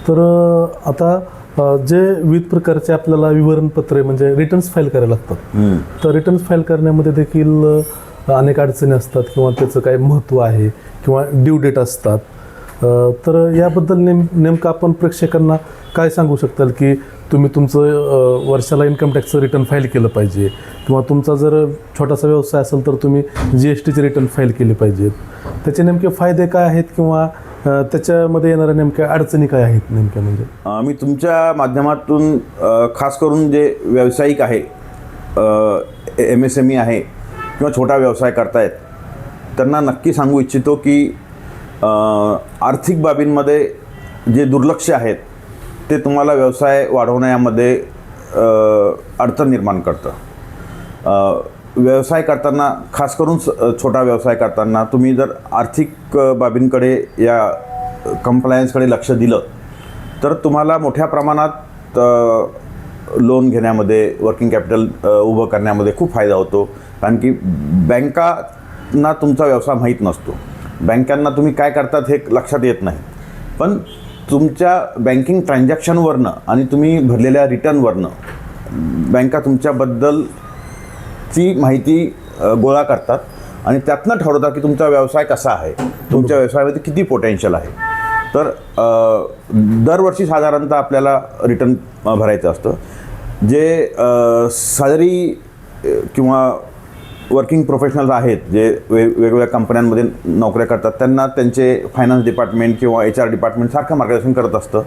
तर आता जे विविध प्रकारचे आपल्याला विवरणपत्रे म्हणजे रिटर्न्स फाईल करायला लागतात, तर रिटर्न्स फाईल करण्यामध्ये देखील अनेक अडचणी असतात किंवा त्याचं काय महत्त्व आहे किंवा ड्यू डेट असतात. तर याबद्दल नेमकं आपण प्रेक्षकांना काय सांगू शकताल की तुम्ही तुमचं वर्षाला इन्कम टॅक्सचं रिटर्न फाईल केलं पाहिजे किंवा तुमचा जर छोटासा व्यवसाय असेल तर तुम्ही GSTचे रिटर्न फाईल केले पाहिजेत. त्याचे नेमके फायदे काय आहेत किंवा त्याच्यामध्ये येणाऱ्या नेमक्या अडचणी काय आहेत नेमक्या? म्हणजे मी तुमच्या माध्यमातून खास करून जे व्यावसायिक आहे, MSME आहे किंवा छोटा व्यवसाय करतायत त्यांना नक्की सांगू इच्छितो की आर्थिक बाबींमध्ये जे दुर्लक्ष आहेत ते तुम्हाला व्यवसाय वाढवण्यामध्ये अडचण निर्माण करतं. व्यवसाय करताना खास करून छोटा व्यवसाय करताना तुम्ही जर आर्थिक बाबींकडे या कंप्लायन्सकडे लक्ष दिलं तर तुम्हाला मोठ्या प्रमाणात लोन घेण्यामध्ये, वर्किंग कॅपिटल उभं करण्यामध्ये खूप फायदा होतो. कारण की बँकांना तुमचा व्यवसाय माहीत नसतो, बँकांना तुम्ही काय करतात हे लक्षात येत नाही, पण तुमच्या बँकिंग ट्रान्झॅक्शनवरनं आणि तुम्ही भरलेल्या रिटर्नवरनं बँका तुमच्याबद्दलची माहिती गोळा करतात आणि त्यातनं ठरवतात की तुमचा व्यवसाय कसा आहे, तुमच्या व्यवसायामध्ये किती पोटेन्शियल आहे. तर दरवर्षी साधारणतः आपल्याला रिटर्न भरायचं असतं. जे सॅलरी किंवा वर्किंग प्रोफेशनल्स आहेत जे वेगवेगळ्या कंपन्यांमध्ये नोकऱ्या करतात त्यांना त्यांचे फायनान्स डिपार्टमेंट किंवा HR डिपार्टमेंट सारखं मार्गदर्शन करत असतं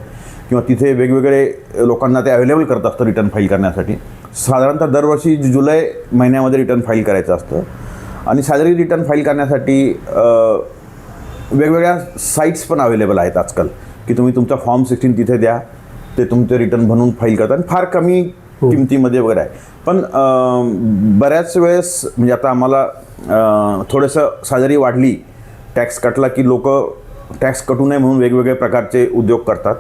किंवा तिथे वेगवेगळे लोकांना ते अवेलेबल करत असतं रिटर्न फाईल करण्यासाठी. साधारणतः दरवर्षी जुलै महिन्यामध्ये रिटर्न फाईल करायचं असतं आणि सॅलरी रिटर्न फाईल करण्यासाठी वेगवेगळ्या साईट्स पण अवेलेबल आहेत आजकाल की तुम्ही तुमचा फॉर्म 16 तिथे द्या, ते तुमचे रिटर्न बनवून फाईल करतात. फार कमी किमतीमध्ये वगैरे आहे. पण बऱ्याच वेळेस म्हणजे आता आम्हाला थोडंसं सॅलरी वाढली, टॅक्स कटला की लोक टॅक्स कटू नये म्हणून वेगवेगळे प्रकारचे उद्योग करतात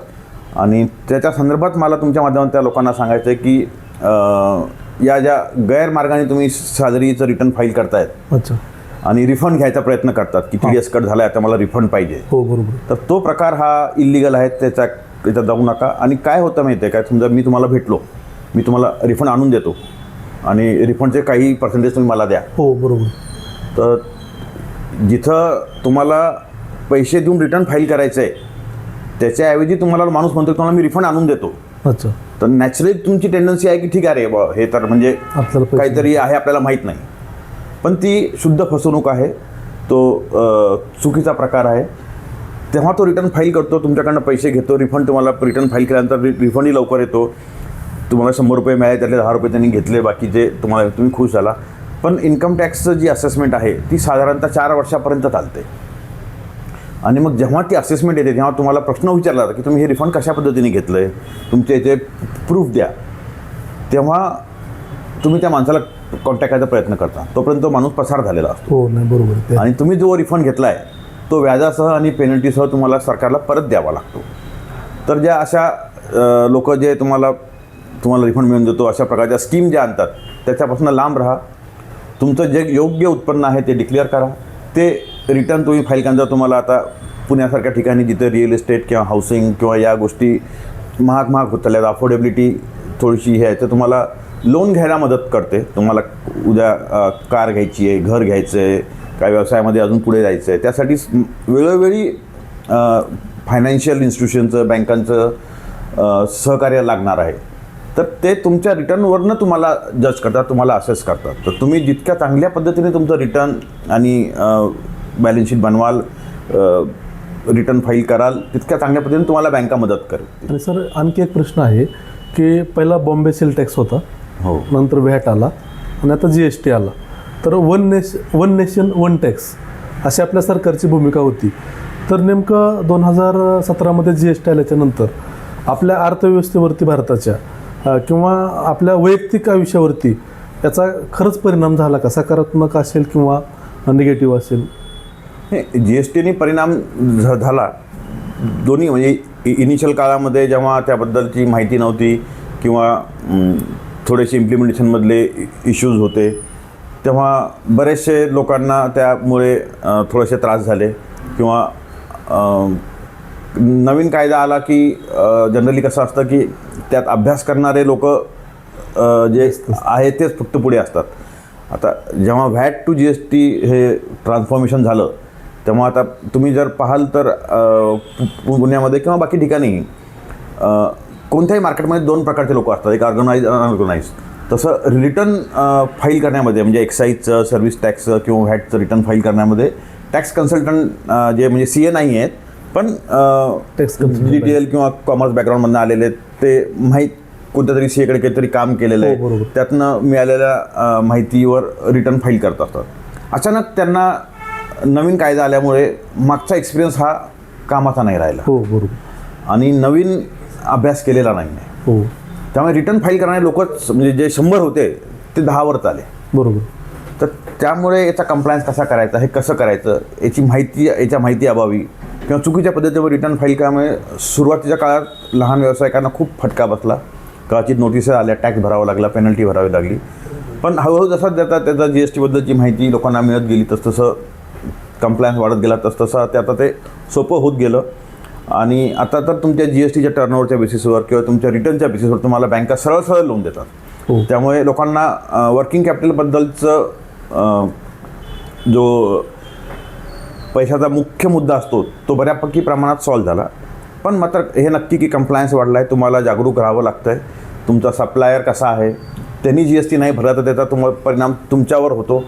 आणि त्याच्या संदर्भात मला तुमच्या माध्यमातून त्या लोकांना सांगायचं आहे की या ज्या गैरमार्गाने तुम्ही सॅलरीचं रिटर्न फाईल करतायत अच्छा आणि रिफंड घ्यायचा प्रयत्न करतात की TDS कट झाला आहे आता मला रिफंड पाहिजे, हो बरोबर, तर तो प्रकार हा इल्लिगल आहे, त्याच्यात जाऊ नका. आणि काय होतं माहिती आहे काय, समजा मी तुम्हाला भेटलो, मी तुम्हाला रिफंड आणून देतो आणि रिफंडचे काही पर्सेंटेज तुम्ही मला द्या, हो बरोबर, तर जिथं तुम्हाला पैसे देऊन रिटर्न फाईल करायचं आहे त्याच्याऐवजी तुम्हाला माणूस म्हणतो तुम्हाला मी रिफंड आणून देतो. अच्छा, तर नॅचरली तुमची टेंडन्सी आहे की ठीक आहे रे बा, हे तर म्हणजे काहीतरी आहे आपल्याला माहीत नाही, पण ती शुद्ध फसवणूक आहे, तो चुकीचा प्रकार आहे. तेव्हा तो रिटर्न फाईल करतो, तुमच्याकडनं पैसे घेतो, रिफंड तुम्हाला रिटर्न फाईल केल्यानंतर रिफंडही लवकर येतो. तुम्हाला 100 रुपये मिळाले त्यातले 10 रुपये त्यांनी घेतले, बाकीचे तुम्ही खुश झाला. पण इन्कम टॅक्सचं जी असेसमेंट आहे ती साधारणतः 4 वर्षापर्यंत चालते आणि मग जेव्हा ती असेसमेंट येते तेव्हा तुम्हाला प्रश्न विचारला जातो की तुम्ही हे रिफंड कशा पद्धतीने घेतलं आहे, तुमचे इथे प्रूफ द्या. तेव्हा तुम्ही त्या माणसाला कॉन्टॅक्ट करायचा प्रयत्न करता, तोपर्यंत तो माणूस पसार झालेला असतो. हो नाही बरोबर, आणि तुम्ही जो रिफंड घेतला आहे तो व्याजासह आणि पेनल्टीसह तुम्हाला सरकारला परत द्यावा लागतो. तर ज्या अशा लोक जे तुम्हाला रिफंड मिळून देतो अशा प्रकारच्या स्कीम ज्या आणतात त्याच्यापासून लांब राहा. तुमचं जे योग्य उत्पन्न आहे ते डिक्लेअर करा. ते रिटर्न तुम्ही फाईल केल्यानंतर तुम्हाला आता पुण्यासारख्या ठिकाणी जिथे रिअल इस्टेट किंवा हाऊसिंग किंवा या गोष्टी महाग होत चालल्या, अफोर्डेबिलिटी थोडीशी हे आहे, तर तुम्हाला लोन घ्यायला मदत करते. तुम्हाला उद्या कार घ्यायची आहे, घर घ्यायचं आहे, काय व्यवसायामध्ये अजून पुढे जायचं आहे, त्यासाठी वेळोवेळी फायनान्शियल इन्स्टिट्यूशनचं, बँकांचं सहकार्य लागणार आहे. तर ते तुमच्या रिटर्नवरनं तुम्हाला जज करतात, तुम्हाला असेस करतात. तर तुम्ही जितक्या चांगल्या पद्धतीने तुमचं रिटर्न आणि बॅलन्स शीट बनवाल, रिटर्न फाईल कराल, तितक्या चांगल्या पद्धतीने तुम्हाला बँका मदत करेल. आणि सर आणखी एक प्रश्न आहे की पहिला बॉम्बे सेल टॅक्स होता, हो, नंतर व्हॅट आला आणि आता GST आला. तर वन नेशन वन टॅक्स अशी आपल्या सरकारची भूमिका होती. तर नेमकं 2017मध्ये GST आल्याच्या नंतर आपल्या अर्थव्यवस्थेवरती भारताच्या किंवा आपल्या वैयक्तिक आयुष्यावरती याचा खरंच परिणाम झाला का, सकारात्मक असेल किंवा निगेटिव्ह असेल? GSTने परिणाम झाला दोन्ही. म्हणजे इनिशियल काळामध्ये जेव्हा त्याबद्दलची माहिती नव्हती किंवा थोडेसे इम्प्लिमेंटेशनमधले इश्यूज होते तेव्हा बरेचसे लोकांना त्यामुळे थोडेसे त्रास झाले किंवा नवीन कायदा आला की जनरली कसं असतं की त्यात अभ्यास करणारे लोक जे आहेत तेच फक्त पुढे असतात. आता जेव्हा व्हॅट टू GST हे ट्रान्सफॉर्मेशन झालं तेव्हा आता तुम्ही जर पाहाल तर पुण्यामध्ये किंवा बाकी ठिकाणी कोणत्याही मार्केटमध्ये 2 प्रकारचे लोक असतात, एक ऑर्गनाइज आणि अनऑर्गनाइज. तसं रिटर्न फाईल करण्यामध्ये म्हणजे एक्साईजचं, सर्व्हिस टॅक्सचं किंवा व्हॅटचं रिटर्न फाईल करण्यामध्ये टॅक्स कन्सल्टंट जे म्हणजे CA नाही आहेत पण टॅक्स कन्सल्टंट DTL किंवा कॉमर्स बॅकग्राऊंडमधून आलेले आहेत, ते माहीत कोणत्या तरी CA कडे काहीतरी काम केलेलं आहे, बरोबर. त्यातनं मिळालेल्या माहितीवर रिटर्न फाईल करत असतात. अचानक त्यांना नवीन कायदा आल्यामुळे मागचा एक्सपिरियन्स हा कामाचा नाही राहिला हो बरोबर. आणि नवीन अभ्यास केलेला नाही आहे. हो त्यामुळे रिटर्न फाईल करणारे लोकच म्हणजे जे 100 होते ते 10 वर आले. बरोबर. तर त्यामुळे याचा कंप्लायन्स कसा करायचा, हे कसं करायचं याच्या माहिती अभावी किंवा चुकीच्या पद्धतीवर रिटर्न फाईल केल्यामुळे सुरुवातीच्या काळात लहान व्यावसायिकांना खूप फटका बसला. कदाचित नोटिस आल्या, टॅक्स भरावा लागला, पेनल्टी भरावी लागली. पण हळूहळू जसा त्याचा GST बद्दलची माहिती लोकांना मिळत गेली तसतसं कंप्लायन्स वाढत गेला तसतसं ते आता ते सोपं होत गेलं. आणि आता तर तुमच्या GSTच्या टर्नओव्हरच्या बेसिसवर किंवा तुमच्या रिटर्नच्या बेसिसवर तुम्हाला बँका सरळ लोन देतात. हो. त्यामुळे लोकांना वर्किंग कॅपिटलबद्दलचं जो पैशाचा मुख्य मुद्दा असतो तो बऱ्यापैकी प्रमाणात सॉल्व्ह झाला. पण मात्र हे नक्की की कंप्लायन्स वाढला आहे, तुम्हाला जागरूक राहावं लागतं आहे. तुमचा सप्लायर कसा आहे, त्यांनी GST नाही भरला तर त्याचा परिणाम तुमच्यावर होतो.